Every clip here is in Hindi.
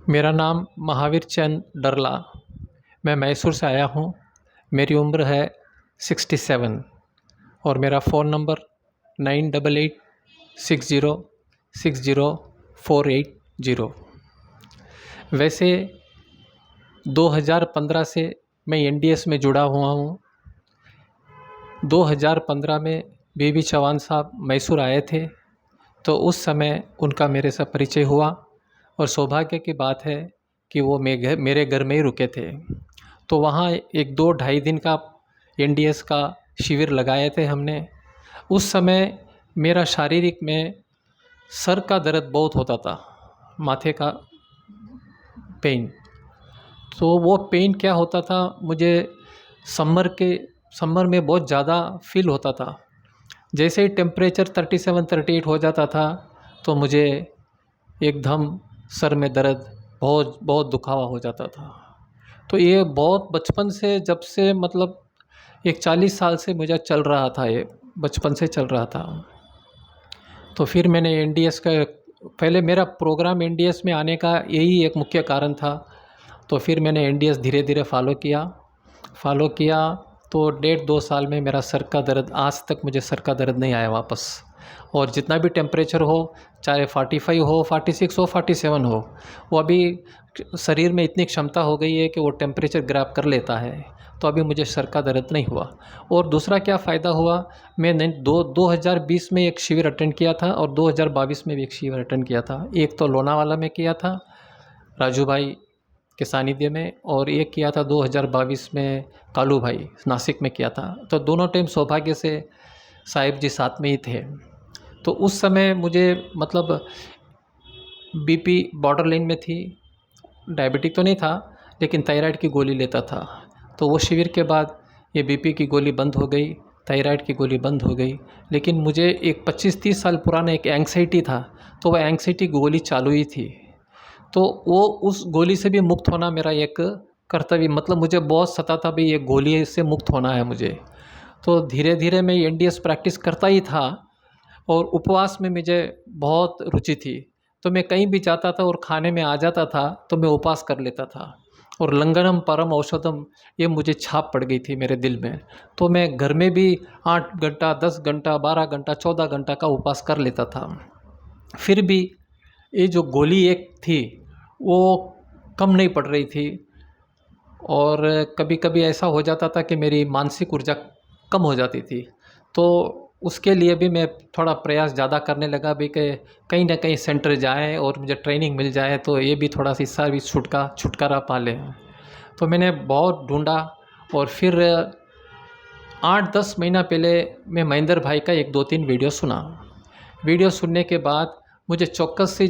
मेरा नाम महावीर चंद डरला। मैं मैसूर से आया हूँ। मेरी उम्र है 67 और मेरा फ़ोन नंबर 9886060480। वैसे 2015 से मैं एनडीएस में जुड़ा हुआ हूँ। 2015 में बीबी चौहान साहब मैसूर आए थे, तो उस समय उनका मेरे से परिचय हुआ और सौभाग्य की बात है कि वो मेरे घर में ही रुके थे। तो वहाँ एक 2 ढाई दिन का एनडीएस का शिविर लगाए थे हमने। उस समय मेरा शारीरिक में सर का दर्द बहुत होता था, माथे का पेन। तो वो पेन क्या होता था, मुझे समर में बहुत ज़्यादा फील होता था। जैसे ही टेम्परेचर 37-38 हो जाता था तो मुझे एकदम सर में दर्द बहुत बहुत दुखावा हो जाता था। तो ये बहुत बचपन से, जब से मतलब एक 40 साल से मुझे चल रहा था, ये बचपन से चल रहा था। तो फिर मैंने एनडीएस का, पहले मेरा प्रोग्राम एनडीएस में आने का यही एक मुख्य कारण था। तो फिर मैंने एनडीएस धीरे धीरे फॉलो किया। तो 1.5-2 साल में मेरा सर का दर्द, आज तक मुझे सर का दर्द नहीं आया वापस। और जितना भी टेम्परेचर हो, चाहे 45 हो, 46 हो, 47 हो, वो अभी शरीर में इतनी क्षमता हो गई है कि वो टेम्परेचर ग्रैब कर लेता है। तो अभी मुझे सर का दर्द नहीं हुआ। और दूसरा क्या फ़ायदा हुआ, मैंने 2020 में एक शिविर अटेंड किया था और 2022 में भी एक शिविर अटेंड किया था। एक तो लोनावाला में किया था राजू भाई के सानिध्य में, और एक किया था 2022 में कालू भाई नासिक में किया था। तो दोनों टाइम सौभाग्य से साहिब जी साथ में ही थे। तो उस समय मुझे मतलब बीपी बॉर्डर लाइन में थी, डायबिटिक तो नहीं था लेकिन थायराइड की गोली लेता था। तो वो शिविर के बाद ये बीपी की गोली बंद हो गई, थायराइड की गोली बंद हो गई। लेकिन मुझे एक 25-30 साल पुराना एक एंग्जाइटी था, तो वह एंग्जाइटी की गोली चालू ही थी। तो वो उस गोली से भी मुक्त होना मेरा एक कर्तव्य, मतलब मुझे बहुत सताता भी, ये गोली से मुक्त होना है मुझे। तो धीरे धीरे मैं एनडीएस प्रैक्टिस करता ही था और उपवास में मुझे बहुत रुचि थी। तो मैं कहीं भी जाता था और खाने में आ जाता था तो मैं उपवास कर लेता था। और लंगनम परम औषधम, ये मुझे छाप पड़ गई थी मेरे दिल में। तो मैं घर में भी 8 घंटा, 10 घंटा, 12 घंटा, 14 घंटा का उपवास कर लेता था। फिर भी ये जो गोली एक थी वो कम नहीं पड़ रही थी। और कभी कभी ऐसा हो जाता था कि मेरी मानसिक ऊर्जा कम हो जाती थी। तो उसके लिए भी मैं थोड़ा प्रयास ज़्यादा करने लगा भी कि कहीं ना कहीं सेंटर जाए और मुझे ट्रेनिंग मिल जाए, तो ये भी थोड़ा सा इसका भी छुटकारा पा लें। तो मैंने बहुत ढूंढा और फिर 8-10 महीना पहले मैं महेंद्र भाई का 1-2-3 वीडियो सुना। वीडियो सुनने के बाद मुझे चौकस सी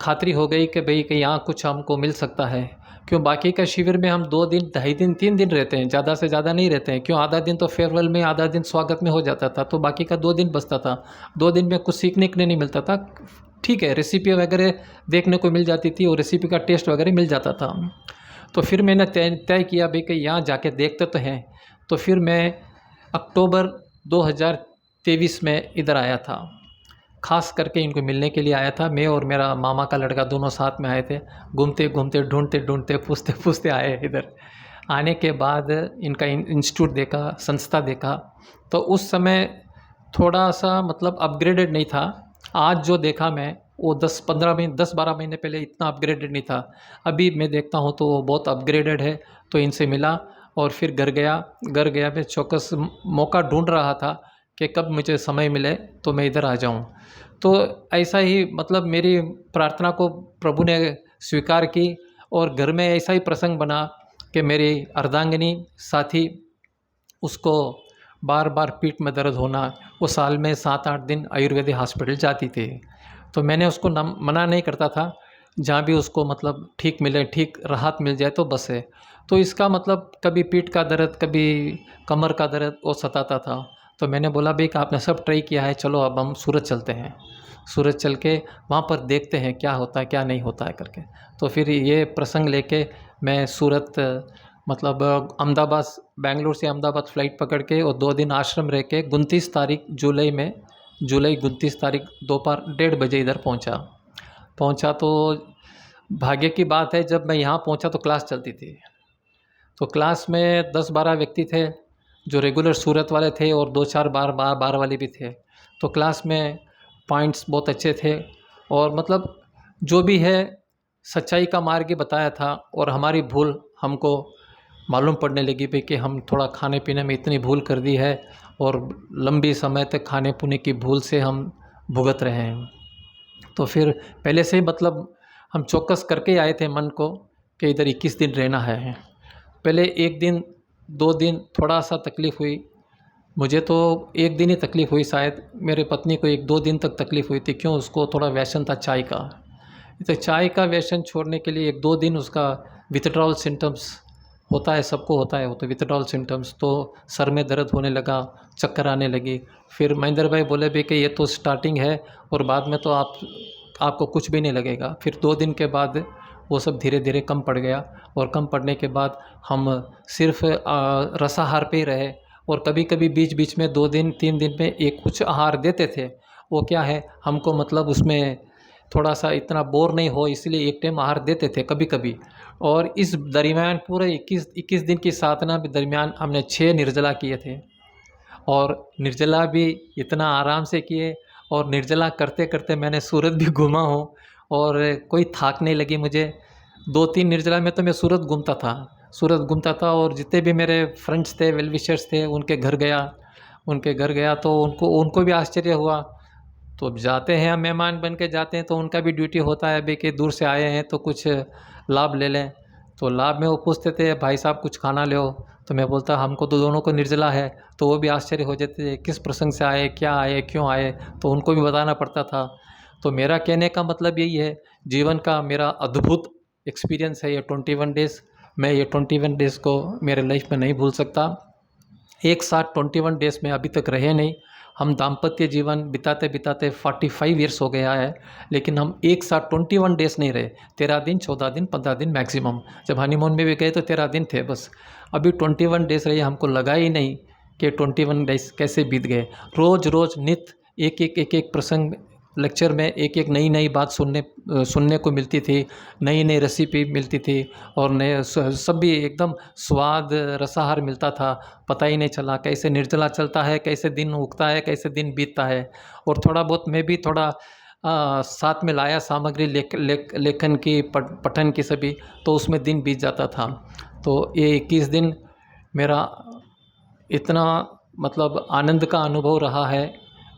खातरी हो गई कि भाई कि यहाँ कुछ हमको मिल सकता है। क्यों, बाकी का शिविर में हम 2 दिन, ढाई दिन, 3 दिन रहते हैं, ज़्यादा से ज़्यादा नहीं रहते हैं। क्यों, आधा दिन तो फेयरवेल में, आधा दिन स्वागत में हो जाता था, तो बाकी का 2 दिन बचता था। 2 दिन में कुछ सीखने के लिए नहीं मिलता था। ठीक है, रेसिपी वगैरह देखने को मिल जाती थी और रेसिपी का टेस्ट वगैरह मिल जाता था। तो फिर मैंने तय किया भाई कि यहाँ जाके देखते तो हैं। तो फिर मैं अक्टूबर 2023 में इधर आया था, खास करके इनको मिलने के लिए आया था। मैं और मेरा मामा का लड़का दोनों साथ में आए थे। घूमते घूमते, ढूंढते ढूंढते, पूछते पूछते आए इधर। आने के बाद इनका इंस्टीट्यूट देखा, संस्था देखा। तो उस समय थोड़ा सा मतलब अपग्रेडेड नहीं था। आज जो देखा मैं, वो 10-12 महीने पहले इतना अपग्रेडेड नहीं था। अभी मैं देखता हूँ तो वो बहुत अपग्रेडेड है। तो इनसे मिला और फिर घर गया मैं चौकस मौका ढूंढ रहा था कि कब मुझे समय मिले तो मैं इधर आ जाऊं। तो ऐसा ही मतलब मेरी प्रार्थना को प्रभु ने स्वीकार की और घर में ऐसा ही प्रसंग बना कि मेरी अर्धांगिनी साथी, उसको बार बार पीठ में दर्द होना, वो साल में 7-8 दिन आयुर्वेदिक हॉस्पिटल जाती थी। तो मैंने उसको मना नहीं करता था, जहाँ भी उसको मतलब ठीक मिले, ठीक राहत मिल जाए तो बस है। तो इसका मतलब कभी पीठ का दर्द, कभी कमर का दर्द वो सताता था। तो मैंने बोला भाई कि आपने सब ट्राई किया है, चलो अब हम सूरत चलते हैं। सूरत चल के वहाँ पर देखते हैं क्या होता है क्या नहीं होता है करके। तो फिर ये प्रसंग लेके मैं सूरत, मतलब अहमदाबाद, बेंगलुरु से अहमदाबाद फ़्लाइट पकड़ के और 2 दिन आश्रम रह के 29 तारीख जुलाई 29 तारीख दोपहर 1:30 बजे इधर पहुंचा। तो भाग्य की बात है, जब मैं यहाँ पहुँचा तो क्लास चलती थी। तो क्लास में 10-12 व्यक्ति थे जो रेगुलर सूरत वाले थे और 2-4 बार वाले भी थे। तो क्लास में पॉइंट्स बहुत अच्छे थे और मतलब जो भी है सच्चाई का मार्ग ही बताया था। और हमारी भूल हमको मालूम पड़ने लगी भाई कि हम थोड़ा खाने पीने में इतनी भूल कर दी है और लंबी समय तक खाने पीने की भूल से हम भुगत रहे हैं। तो फिर पहले से ही मतलब हम चौकस करके आए थे मन को कि इधर 21 दिन रहना है। पहले 1 दिन 2 दिन थोड़ा सा तकलीफ़ हुई, मुझे तो 1 दिन ही तकलीफ़ हुई शायद, मेरे पत्नी को 1-2 दिन तक तकलीफ़ हुई थी। क्यों? उसको थोड़ा व्यसन था चाय का। तो चाय का व्यसन छोड़ने के लिए 1-2 दिन उसका विथड्रॉल सिम्पटम्स होता है, सबको होता है वो तो विथड्रॉल सिम्पटम्स। तो सर में दर्द होने लगा, चक्कर आने लगी। फिर महेंद्र भाई बोले भी कि ये तो स्टार्टिंग है और बाद में तो आपको कुछ भी नहीं लगेगा। फिर 2 दिन के बाद वो सब धीरे धीरे कम पड़ गया और कम पड़ने के बाद हम सिर्फ रसाहार पे ही रहे। और कभी कभी बीच बीच में 2 दिन 3 दिन में एक कुछ आहार देते थे। वो क्या है, हमको मतलब उसमें थोड़ा सा इतना बोर नहीं हो इसलिए एक टाइम आहार देते थे कभी कभी। और इस दरमियान पूरे 21 दिन की साधना के दरमियान हमने 6 निर्जला किए थे। और निर्जला भी इतना आराम से किए और निर्जला करते करते मैंने सूरत भी घूमा हूँ और कोई थाक नहीं लगी मुझे। 2-3 निर्जला में तो मैं सूरत घूमता था और जितने भी मेरे फ्रेंड्स थे, वेल विशर्स थे, उनके घर गया तो उनको उनको भी आश्चर्य हुआ। तो अब जाते हैं, हम मेहमान बन के जाते हैं तो उनका भी ड्यूटी होता है भाई कि दूर से आए हैं तो कुछ लाभ ले लें। तो लाभ में वो पूछते थे भाई साहब कुछ खाना ले हो, तो मैं बोलता हमको तो दोनों को निर्जला है। तो वो भी आश्चर्य हो जाते थे, किस प्रसंग से आए, क्या आए, क्यों आए, तो उनको भी बताना पड़ता था। तो मेरा कहने का मतलब यही है, जीवन का मेरा अद्भुत एक्सपीरियंस है ये 21 डेज़। मैं ये 21 डेज़ को मेरे लाइफ में नहीं भूल सकता। एक साथ 21 डेज़ में अभी तक रहे नहीं। हम दाम्पत्य जीवन बिताते बिताते 45 ईयर्स हो गया है, लेकिन हम एक साथ 21 डेज़ नहीं रहे। 13 दिन, 14 दिन, 15 दिन मैक्सिमम। जब हनीमून में भी गए तो 13 दिन थे बस। अभी 21 डेज़ रहे, हमको लगा ही नहीं कि 21 डेज़ कैसे बीत गए। रोज़ रोज़ नित्य एक एक प्रसंग, लेक्चर में एक एक नई बात सुनने को मिलती थी, नई रेसिपी मिलती थी और नए सब भी एकदम स्वाद रसाहार मिलता था। पता ही नहीं चला कैसे निर्जला चलता है, कैसे दिन उगता है, कैसे दिन बीतता है। और थोड़ा बहुत मैं भी थोड़ा साथ में लाया सामग्री लेखन की, पठन की सभी, तो उसमें दिन बीत जाता था। तो ये 21 दिन मेरा इतना मतलब आनंद का अनुभव रहा है।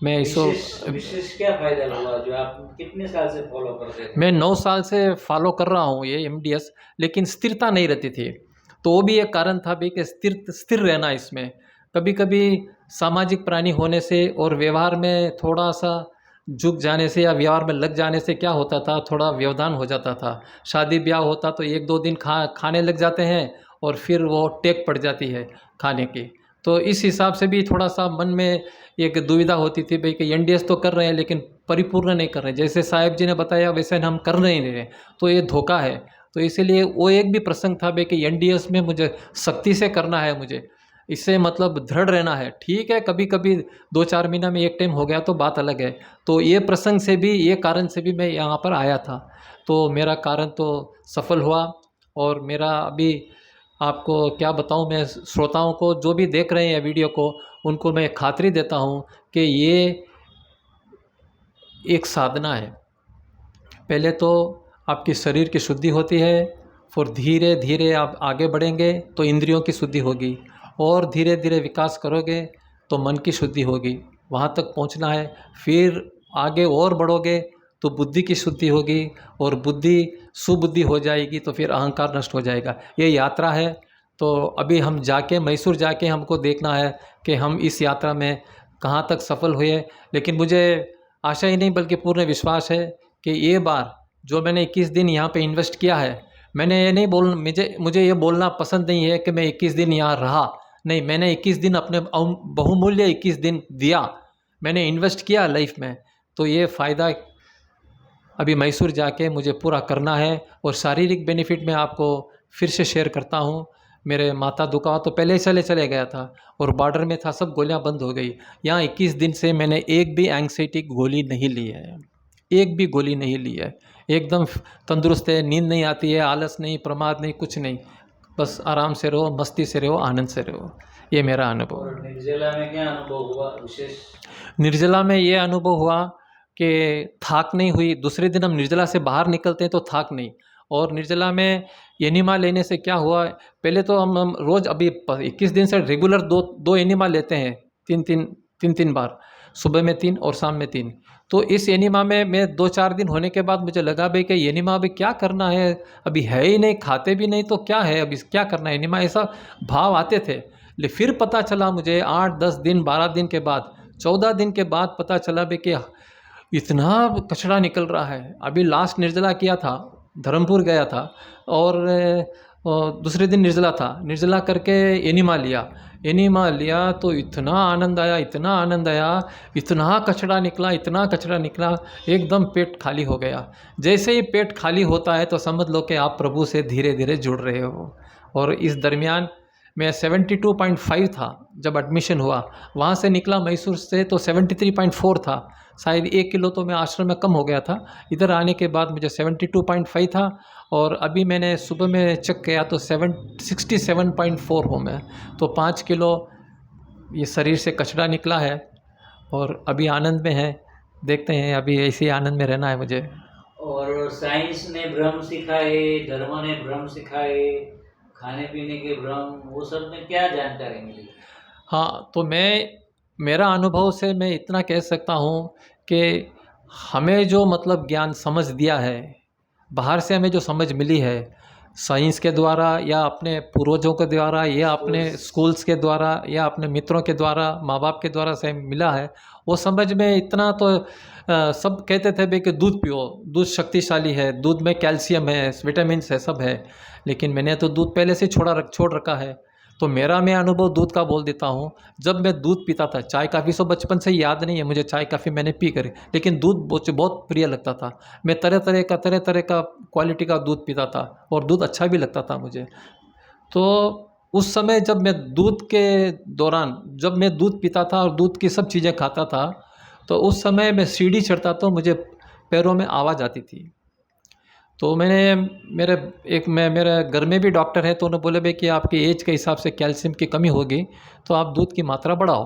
मैं इसको विशेष क्या फायदा हुआ जो आप कितने साल से फॉलो करते थे? मैं 9 साल से फॉलो कर रहा हूँ ये एमडीएस, लेकिन स्थिरता नहीं रहती थी। तो वो भी एक कारण था भी कि स्थिर रहना इसमें। कभी कभी सामाजिक प्राणी होने से और व्यवहार में थोड़ा सा झुक जाने से या व्यवहार में लग जाने से क्या होता था, थोड़ा व्यवधान हो जाता था। शादी ब्याह होता तो 1-2 दिन खाने लग जाते हैं और फिर वो टेक पड़ जाती है खाने की। तो इस हिसाब से भी थोड़ा सा मन में एक दुविधा होती थी भाई कि एनडीएस तो कर रहे हैं लेकिन परिपूर्ण नहीं कर रहे, जैसे साहिब जी ने बताया वैसे हम कर नहीं रहे, तो ये धोखा है। तो इसीलिए वो एक भी प्रसंग था भाई कि एनडीएस में मुझे सख्ती से करना है, मुझे इससे मतलब दृढ़ रहना है। ठीक है, कभी कभी 2-4 महीना में एक टाइम हो गया तो बात अलग है। तो ये प्रसंग से भी, ये कारण से भी मैं यहाँ पर आया था। तो मेरा कारण तो सफल हुआ। और मेरा अभी आपको क्या बताऊँ, मैं श्रोताओं को जो भी देख रहे हैं वीडियो को, उनको मैं खातिरी देता हूँ कि ये एक साधना है। पहले तो आपकी शरीर की शुद्धि होती है, फिर धीरे धीरे आप आगे बढ़ेंगे तो इंद्रियों की शुद्धि होगी, और धीरे धीरे विकास करोगे तो मन की शुद्धि होगी। वहाँ तक पहुँचना है। फिर आगे और बढ़ोगे तो बुद्धि की शुद्धि होगी, और बुद्धि सुबुद्धि हो जाएगी तो फिर अहंकार नष्ट हो जाएगा। ये यात्रा है। तो अभी हम जाके मैसूर जाके हमको देखना है कि हम इस यात्रा में कहाँ तक सफल हुए। लेकिन मुझे आशा ही नहीं बल्कि पूर्ण विश्वास है कि ये बार जो मैंने 21 दिन यहाँ पे इन्वेस्ट किया है, मैंने ये नहीं बोल मुझे ये बोलना पसंद नहीं है कि मैं 21 दिन यहाँ रहा। नहीं, मैंने 21 दिन अपने बहुमूल्य 21 दिन दिया, मैंने इन्वेस्ट किया लाइफ में। तो ये फ़ायदा अभी मैसूर जाके मुझे पूरा करना है। और शारीरिक बेनिफिट मैं आपको फिर से शेयर करता हूँ। मेरे माथा दुखा तो पहले ही चले गया था और बॉर्डर में था, सब गोलियाँ बंद हो गई। यहाँ 21 दिन से मैंने एक भी एंग्जाइटी की गोली नहीं ली है। एक भी गोली नहीं ली है, एकदम तंदुरुस्त है, नींद नहीं आती है, आलस नहीं, प्रमाद नहीं, कुछ नहीं, बस आराम से रहो, मस्ती से रहो, आनंद से रहो। ये मेरा अनुभव और है। निर्जला में क्या अनुभव हुआ विशेष? निर्जला में ये अनुभव हुआ कि थाक नहीं हुई। दूसरे दिन हम निर्जला से बाहर निकलते हैं तो थाक नहीं। और निर्जला में एनिमा लेने से क्या हुआ, पहले तो हम रोज़ अभी 21 दिन से रेगुलर दो दो एनिमा लेते हैं, तीन तीन बार, सुबह में 3 और शाम में 3। तो इस एनिमा में मैं 2-4 दिन होने के बाद मुझे लगा भाई कि एनिमा अभी क्या करना है, अभी है ही नहीं, खाते भी नहीं तो क्या है, अभी क्या करना है एनिमा, ऐसा भाव आते थे। ले फिर पता चला मुझे 8-10 दिन 12 दिन के बाद, 14 दिन के बाद पता चला भाई कि इतना कचरा निकल रहा है। अभी लास्ट निर्जला किया था, धर्मपुर गया था और दूसरे दिन निर्जला था, निर्जला करके एनिमा लिया तो इतना आनंद आया, इतना आनंद आया, इतना कचरा निकला, एकदम पेट खाली हो गया। जैसे ही पेट खाली होता है तो समझ लो कि आप प्रभु से धीरे धीरे जुड़ रहे हो। और इस दरमियान मैं 72.5 था जब एडमिशन हुआ, वहाँ से निकला मैसूर से तो 73.4 था, शायद 1 किलो तो मैं आश्रम में कम हो गया था। इधर आने के बाद मुझे 72.5 था और अभी मैंने सुबह में चेक किया तो 67.4 हूँ मैं। तो 5 किलो ये शरीर से कचरा निकला है और अभी आनंद में है। देखते हैं, अभी ऐसे ही आनंद में रहना है मुझे। और साइंस ने भ्रम सिखाए, धर्म ने भ्रम सिखाए, खाने पीने के भ्रम, वो सब में क्या जानकारी मिली? हाँ, तो मेरा अनुभव से मैं इतना कह सकता हूँ कि हमें जो मतलब ज्ञान समझ दिया है, बाहर से हमें जो समझ मिली है, साइंस के द्वारा या अपने पूर्वजों के द्वारा या अपने स्कूल्स के द्वारा या अपने मित्रों के द्वारा, माँ बाप के द्वारा से मिला है, वो समझ में इतना तो सब कहते थे भाई कि दूध पियो, दूध शक्तिशाली है, दूध में कैल्शियम है, विटामिन्स है, सब है। लेकिन मैंने तो दूध पहले से छोड़ रखा है। तो मैं अनुभव दूध का बोल देता हूँ। जब मैं दूध पीता था, चाय काफ़ी सो बचपन से ही याद नहीं है मुझे, चाय काफ़ी मैंने पी कर, लेकिन दूध बहुत प्रिय लगता था। मैं तरह तरह का क्वालिटी का दूध पीता था और दूध अच्छा भी लगता था मुझे। तो उस समय जब मैं दूध के दौरान, जब मैं दूध पीता था और दूध की सब चीज़ें खाता था, तो उस समय मैं सीढ़ी चढ़ता तो मुझे पैरों में आवाज़ आती थी। तो मेरे घर में भी डॉक्टर है, तो उन्होंने बोले भाई कि आपकी एज के हिसाब से कैल्शियम की कमी होगी, तो आप दूध की मात्रा बढ़ाओ।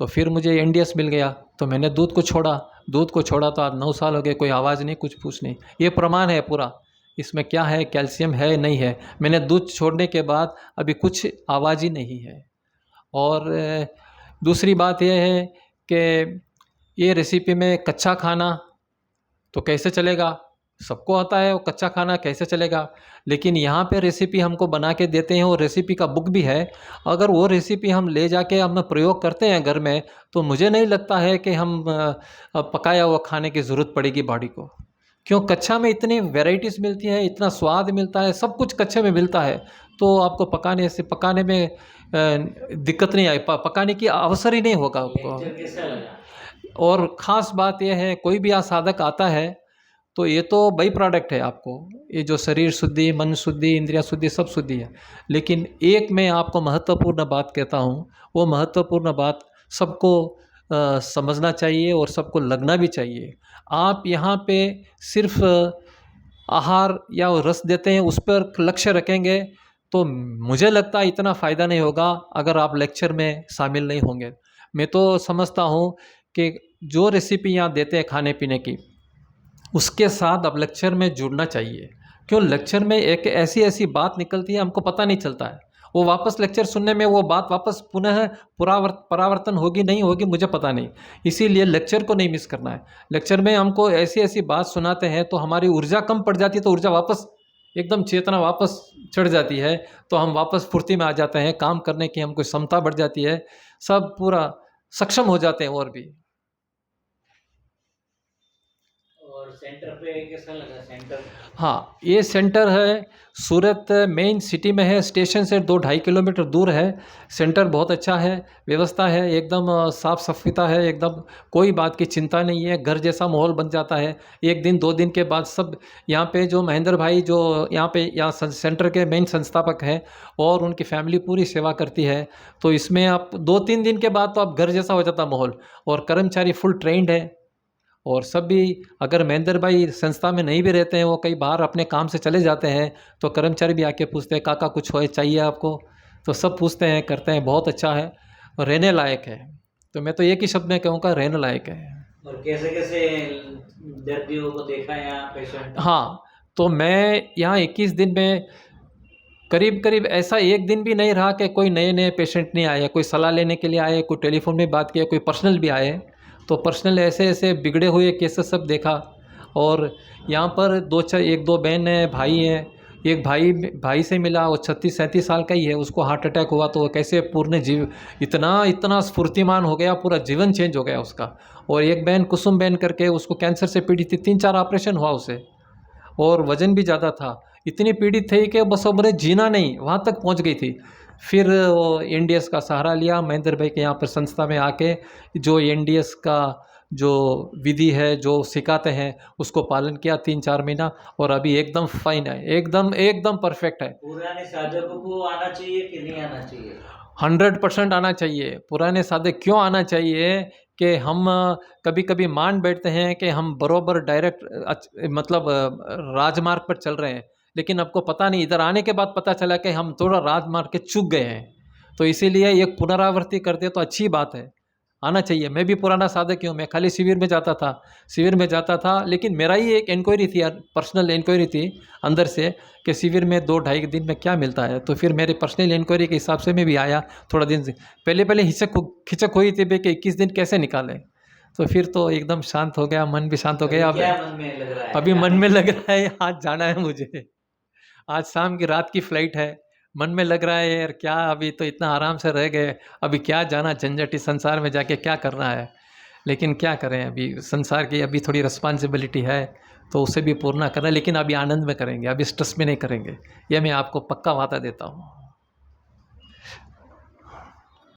तो फिर मुझे एनडीएस मिल गया, तो मैंने दूध को छोड़ा तो आज 9 साल हो गए, कोई आवाज़ नहीं, कुछ पूछ नहीं। ये प्रमाण है पूरा, इसमें क्या है, कैल्शियम है नहीं है। मैंने दूध छोड़ने के बाद अभी कुछ आवाज़ ही नहीं है। और दूसरी बात यह है कि ये रेसिपी में कच्चा खाना तो कैसे चलेगा, सबको आता है वो कच्चा खाना कैसे चलेगा। लेकिन यहाँ पे रेसिपी हमको बना के देते हैं और रेसिपी का बुक भी है। अगर वो रेसिपी हम ले जाके हम प्रयोग करते हैं घर में, तो मुझे नहीं लगता है कि हम पकाया हुआ खाने की ज़रूरत पड़ेगी बॉडी को। क्यों, कच्चा में इतनी वैरायटीज़ मिलती है, इतना स्वाद मिलता है, सब कुछ कच्चे में मिलता है। तो आपको पकाने में दिक्कत नहीं आई, पकाने की अवसर ही नहीं होगा आपको। लेक्चर कैसा लगा? और ख़ास बात यह है, कोई भी साधक आता है तो ये तो बाई प्रोडक्ट है आपको, ये जो शरीर शुद्धि, मन शुद्धि, इंद्रिया शुद्धि, सब शुद्धि है। लेकिन एक मैं आपको महत्वपूर्ण बात कहता हूँ, वो महत्वपूर्ण बात सबको समझना चाहिए और सबको लगना भी चाहिए। आप यहाँ पे सिर्फ आहार या वो रस देते हैं, उस पर लक्ष्य रखेंगे तो मुझे लगता है इतना फ़ायदा नहीं होगा अगर आप लेक्चर में शामिल नहीं होंगे। मैं तो समझता हूँ कि जो रेसिपी यहाँ देते हैं खाने पीने की, उसके साथ अब लेक्चर में जुड़ना चाहिए। क्यों, लेक्चर में एक ऐसी बात निकलती है, हमको पता नहीं चलता है। वो वापस लेक्चर सुनने में वो बात वापस पुनः परावर्तन होगी नहीं होगी मुझे पता नहीं। इसीलिए लेक्चर को नहीं मिस करना है। लेक्चर में हमको ऐसी बात सुनाते हैं तो हमारी ऊर्जा कम पड़ जाती है, तो ऊर्जा वापस एकदम चेतना वापस चढ़ जाती है, तो हम वापस फुर्ती में आ जाते हैं, काम करने की हमको क्षमता बढ़ जाती है, सब पूरा सक्षम हो जाते हैं। और भी और सेंटर पे कैसा लगा सेंटर? हाँ, ये सेंटर है सूरत मेन सिटी में है, स्टेशन से 2-2.5 किलोमीटर दूर है। सेंटर बहुत अच्छा है, व्यवस्था है, एकदम साफ़ सफाई है, एकदम कोई बात की चिंता नहीं है, घर जैसा माहौल बन जाता है। 1 दिन 2 दिन के बाद सब यहाँ पे जो महेंद्र भाई जो यहाँ सेंटर के मेन संस्थापक हैं और उनकी फैमिली पूरी सेवा करती है। तो इसमें आप 2-3 दिन के बाद तो आप घर जैसा हो जाता माहौल, और कर्मचारी फुल ट्रेंड है और सब भी, अगर महेंद्र भाई संस्था में नहीं भी रहते हैं, वो कई बार अपने काम से चले जाते हैं, तो कर्मचारी भी आके पूछते हैं काका कुछ हो चाहिए आपको, तो सब पूछते हैं करते हैं, बहुत अच्छा है और रहने लायक है। तो मैं तो एक ही शब्द में कहूँगा, रहने लायक है। और कैसे कैसे दर्दियों को देखा है यहाँ पेशेंट? हाँ, तो मैं यहाँ 21 दिन में करीब करीब ऐसा एक दिन भी नहीं रहा कि कोई नए नए पेशेंट नहीं आए, कोई सलाह लेने के लिए आए, कोई टेलीफोन में बात किया, कोई पर्सनल भी आए। तो पर्सनल ऐसे ऐसे बिगड़े हुए केसेस सब देखा। और यहाँ पर एक दो बहन है, भाई हैं। एक भाई से मिला, वो 36-37 साल का ही है, उसको हार्ट अटैक हुआ, तो वो कैसे पूर्ण इतना स्फूर्तिमान हो गया, पूरा जीवन चेंज हो गया उसका। और एक बहन कुसुम बहन करके, उसको कैंसर से पीड़ित थी, 3-4 ऑपरेशन हुआ उसे, और वज़न भी ज़्यादा था, इतनी पीड़ित थी कि बस उम्र जीना नहीं, वहाँ तक पहुँच गई थी। फिर वो एनडीएस का सहारा लिया, महेंद्र भाई के यहाँ पर संस्था में आके जो एनडीएस का जो विधि है, जो सिखाते हैं, उसको पालन किया 3-4 महीना, और अभी एकदम फाइन है, एकदम परफेक्ट है। पुराने साधकों को आना चाहिए कि नहीं आना चाहिए? 100% आना चाहिए। पुराने साधक क्यों आना चाहिए कि हम कभी कभी मान बैठते हैं कि हम बरोबर डायरेक्ट मतलब राजमार्ग पर चल रहे हैं, लेकिन आपको पता नहीं, इधर आने के बाद पता चला कि हम थोड़ा राजमार्ग के चूक गए हैं। तो इसीलिए एक पुनरावृत्ति करते तो अच्छी बात है, आना चाहिए। मैं भी पुराना साधक ही हूँ, मैं खाली शिविर में जाता था, लेकिन मेरा ही एक इंक्वायरी थी यार, पर्सनल इंक्वायरी थी अंदर से कि शिविर में 2-2.5 दिन में क्या मिलता है। तो फिर मेरे पर्सनल इंक्वायरी के हिसाब से मैं भी आया थोड़ा दिन से। पहले खिचक हुई थी कि 21 दिन कैसे निकालें, तो फिर तो एकदम शांत हो गया, मन भी शांत हो गया। क्या मन में लग रहा है? अभी मन में लग रहा है आज जाना है मुझे, आज शाम की रात की फ़्लाइट है। मन में लग रहा है यार क्या, अभी तो इतना आराम से रह गए, अभी क्या जाना झंझटी संसार में जाके क्या करना है। लेकिन क्या करें, अभी संसार की अभी थोड़ी रिस्पॉन्सिबिलिटी है, तो उसे भी पूर्ण करना है, लेकिन अभी आनंद में करेंगे, अभी स्ट्रेस में नहीं करेंगे, ये मैं आपको पक्का वादा देता हूँ।